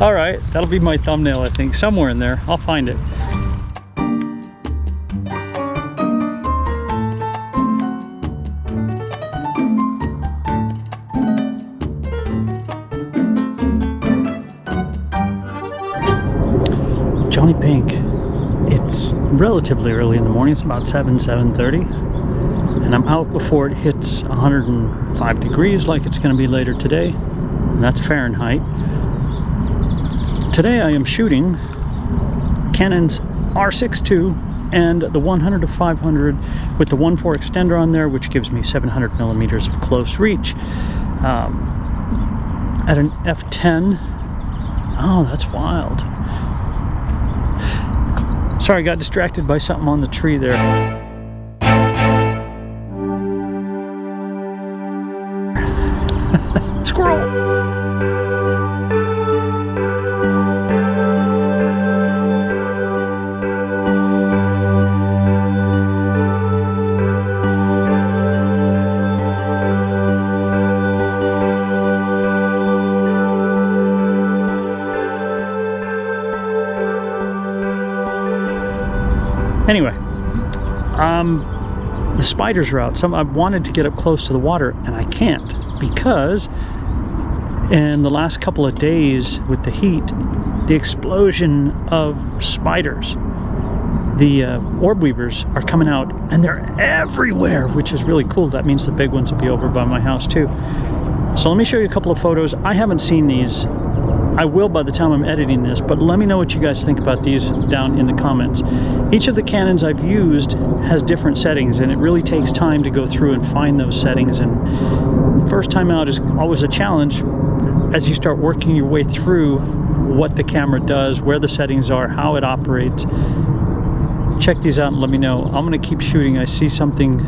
All right, that'll be my thumbnail, I think, somewhere in there. I'll find it. JonnyPink. It's relatively early in the morning. It's about 7:30, and I'm out before it hits 105 degrees like it's going to be later today, and that's Fahrenheit. Today I am shooting Canon's R6ii and the 100-500 with the 1.4 extender on there, which gives me 700 millimeters of close reach at an f10. Oh, that's wild. Sorry, I got distracted by something on the tree there. Squirrel! Anyway, the spiders are out. I wanted to get up close to the water, and I can't because in the last couple of days with the heat, the explosion of spiders, the orb-weavers are coming out, and they're everywhere, which is really cool. That means the big ones will be over by my house too. So let me show you a couple of photos. I haven't seen these. I will by the time I'm editing this, but let me know what you guys think about these down in the comments. Each of the Canons I've used has different settings, and it really takes time to go through and find those settings, and the first time out is always a challenge as you start working your way through what the camera does, where the settings are, how it operates. Check these out and let me know. I'm going to keep shooting. I see something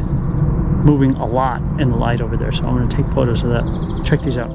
moving a lot in the light over there, so I'm going to take photos of that. Check these out.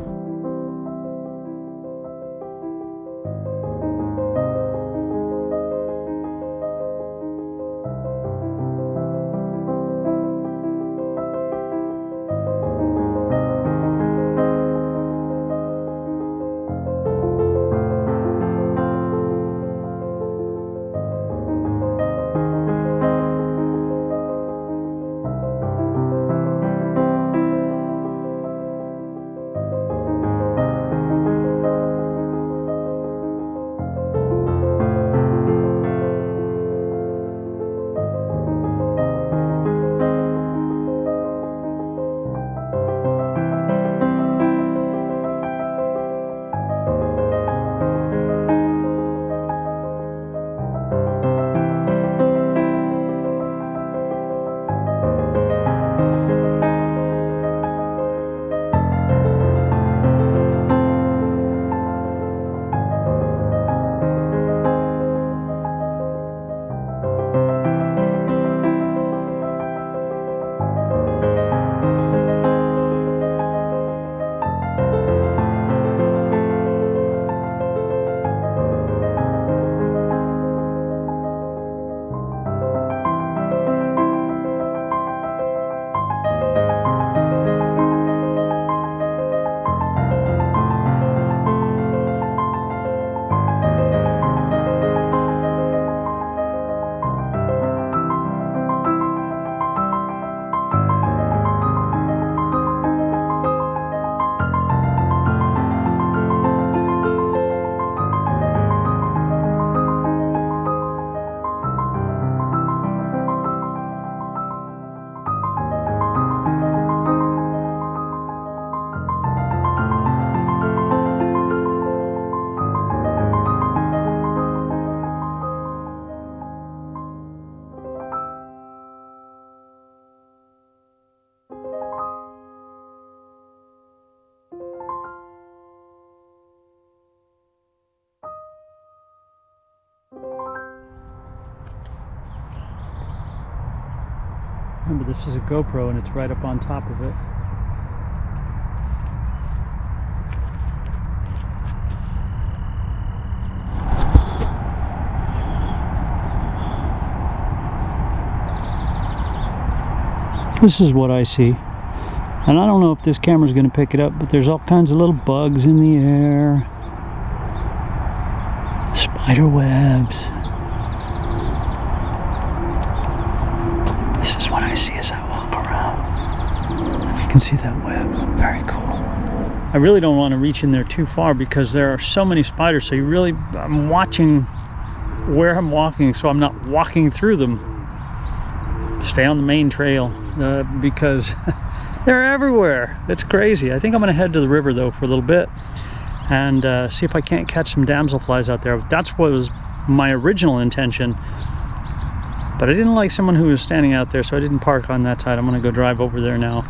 Remember, this is a GoPro and it's right up on top of it. This is what I see. And I don't know if this camera's going to pick it up, but there's all kinds of little bugs in the air. Spider webs. This is what I see as I walk around. And you can see that web. Very cool. I really don't want to reach in there too far because there are so many spiders, so I'm watching where I'm walking so I'm not walking through them. Stay on the main trail because they're everywhere. It's crazy. I think I'm going to head to the river though for a little bit and see if I can't catch some damselflies out there. That's what was my original intention, but I didn't like someone who was standing out there, so I didn't park on that side. I'm going to go drive over there now,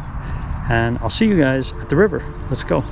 and I'll see you guys at the river. Let's go.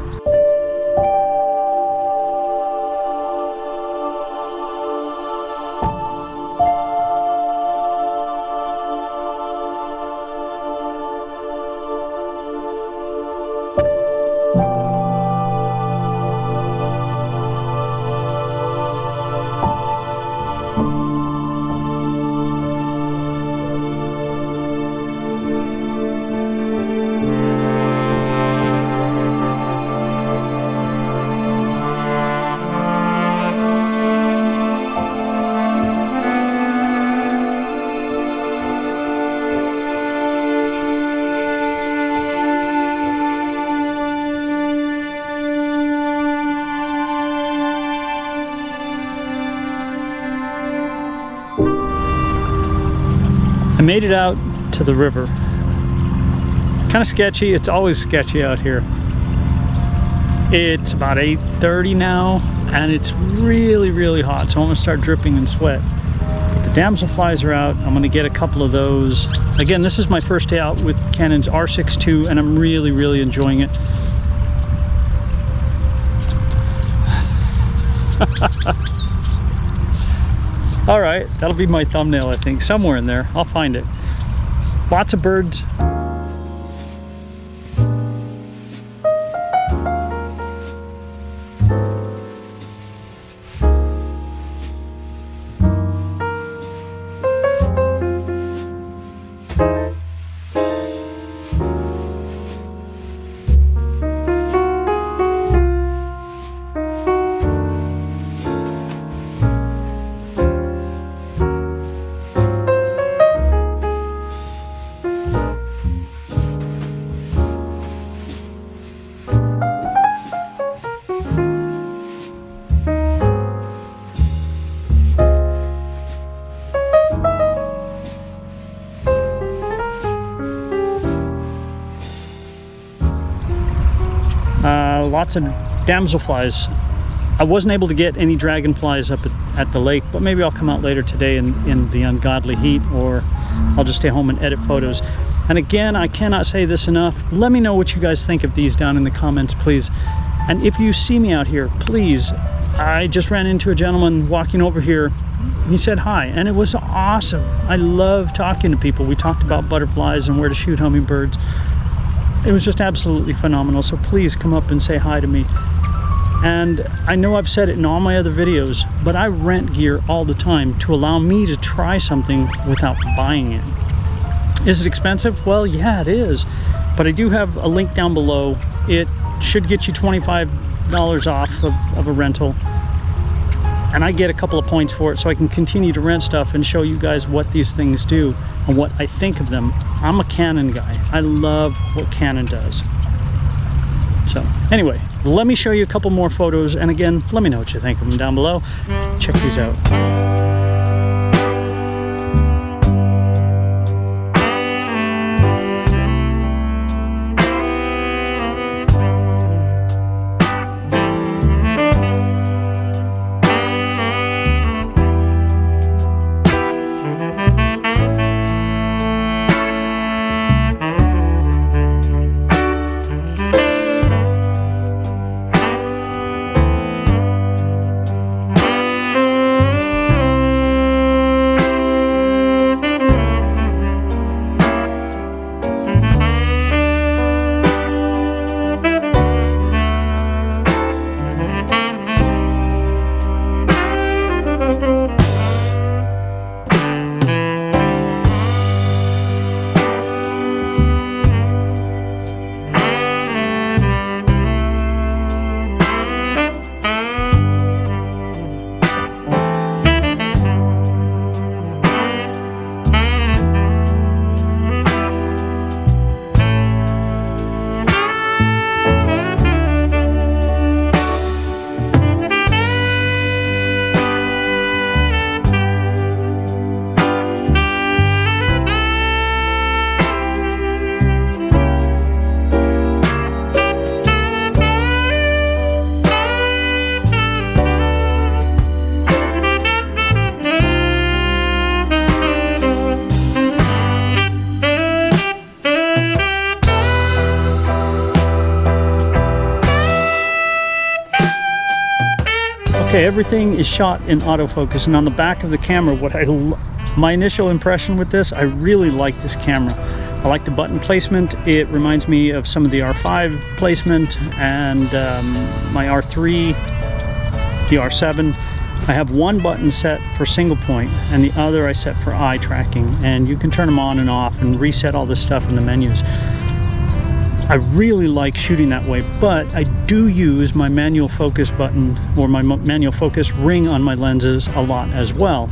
I made it out to the river. Kind of sketchy. It's always sketchy out here. It's about 8:30 now, and it's really, really hot, so I'm gonna start dripping in sweat. But the damselflies are out. I'm gonna get a couple of those. Again, this is my first day out with Canon's R6ii, and I'm really, really enjoying it. All right, that'll be my thumbnail, I think, somewhere in there. I'll find it. Lots of birds. Lots of damselflies. I wasn't able to get any dragonflies up at the lake, but maybe I'll come out later today in the ungodly heat, or I'll just stay home and edit photos. And again, I cannot say this enough. Let me know what you guys think of these down in the comments, please. And if you see me out here, please, I just ran into a gentleman walking over here. He said hi, and it was awesome. I love talking to people. We talked about butterflies and where to shoot hummingbirds. It was just absolutely phenomenal, so please come up and say hi to me. And I know I've said it in all my other videos, but I rent gear all the time to allow me to try something without buying it. Is it expensive? Well, yeah, it is. But I do have a link down below. It should get you $25 off of a rental. And I get a couple of points for it, so I can continue to rent stuff and show you guys what these things do and what I think of them. I'm a Canon guy. I love what Canon does. So anyway, let me show you a couple more photos, and again, let me know what you think of them down below. Check these out. Okay, everything is shot in autofocus, and on the back of the camera, my initial impression with this, I really like this camera. I like the button placement. It reminds me of some of the R5 placement and my R3, the R7. I have one button set for single point and the other I set for eye tracking, and you can turn them on and off and reset all this stuff in the menus. I really like shooting that way, but I do use my manual focus button or my manual focus ring on my lenses a lot as well,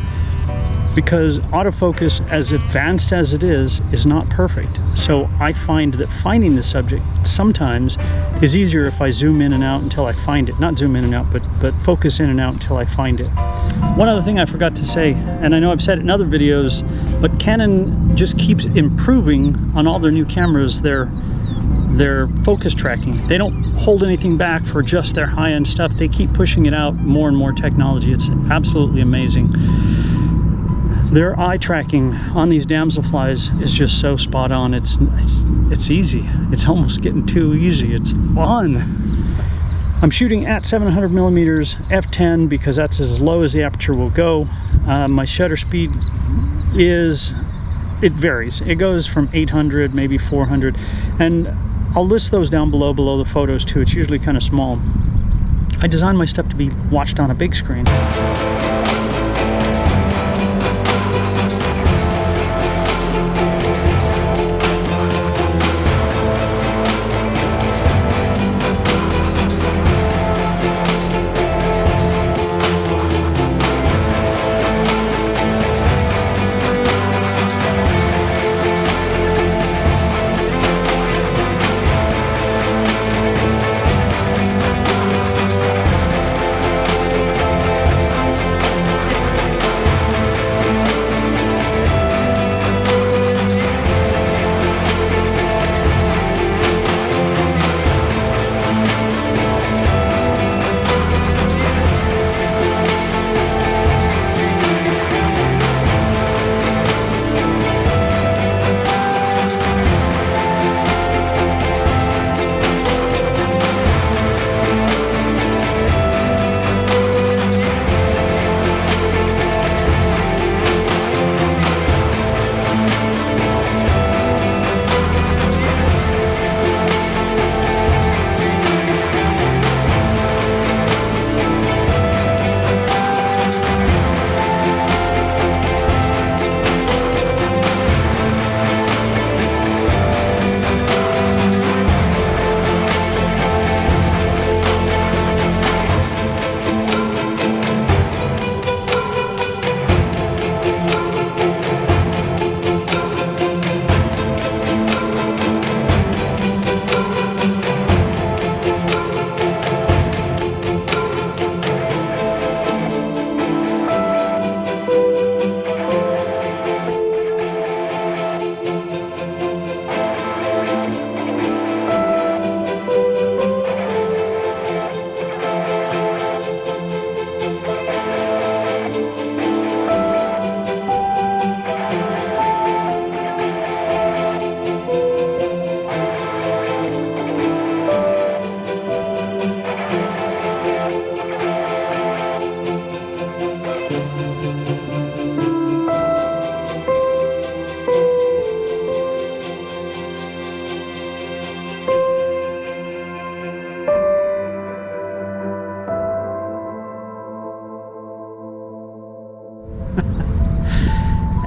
because autofocus, as advanced as it is not perfect. So I find that finding the subject sometimes is easier if I zoom in and out until I find it. Not zoom in and out, but focus in and out until I find it. One other thing I forgot to say, and I know I've said it in other videos, but Canon just keeps improving on all their new cameras, their focus tracking. They don't hold anything back for just their high-end stuff. They keep pushing it out, more and more technology. It's absolutely amazing. Their eye tracking on these Damselflies is just so spot on. It's easy. It's almost getting too easy. It's fun. I'm shooting at 700 millimeters f10 because that's as low as the aperture will go. My shutter speed it varies. It goes from 800, maybe 400, and I'll list those down below the photos too. It's usually kind of small. I design my stuff to be watched on a big screen.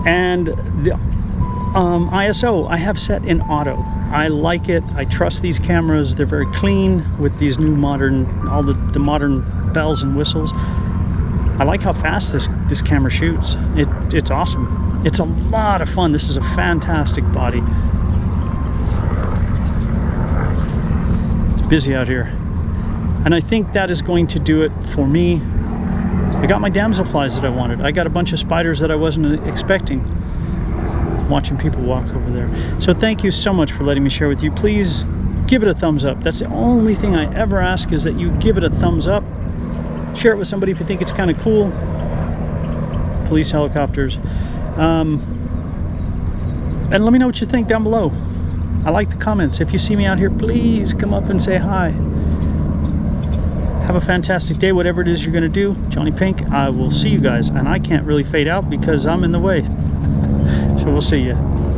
And the ISO I have set in auto. I like it. I trust these cameras. They're very clean with these new modern, all the modern bells and whistles. I like how fast this camera shoots. It's awesome. It's a lot of fun. This is a fantastic body. It's busy out here. And I think that is going to do it for me. I got my Damselflies that I wanted. I got a bunch of spiders that I wasn't expecting. Watching people walk over there. So thank you so much for letting me share with you. Please give it a thumbs up. That's the only thing I ever ask, is that you give it a thumbs up. Share it with somebody if you think it's kind of cool. Police helicopters. And let me know what you think down below. I like the comments. If you see me out here, please come up and say hi. have a fantastic day, whatever it is you're going to do. JonnyPink, I will see you guys. And I can't really fade out because I'm in the way. So we'll see you.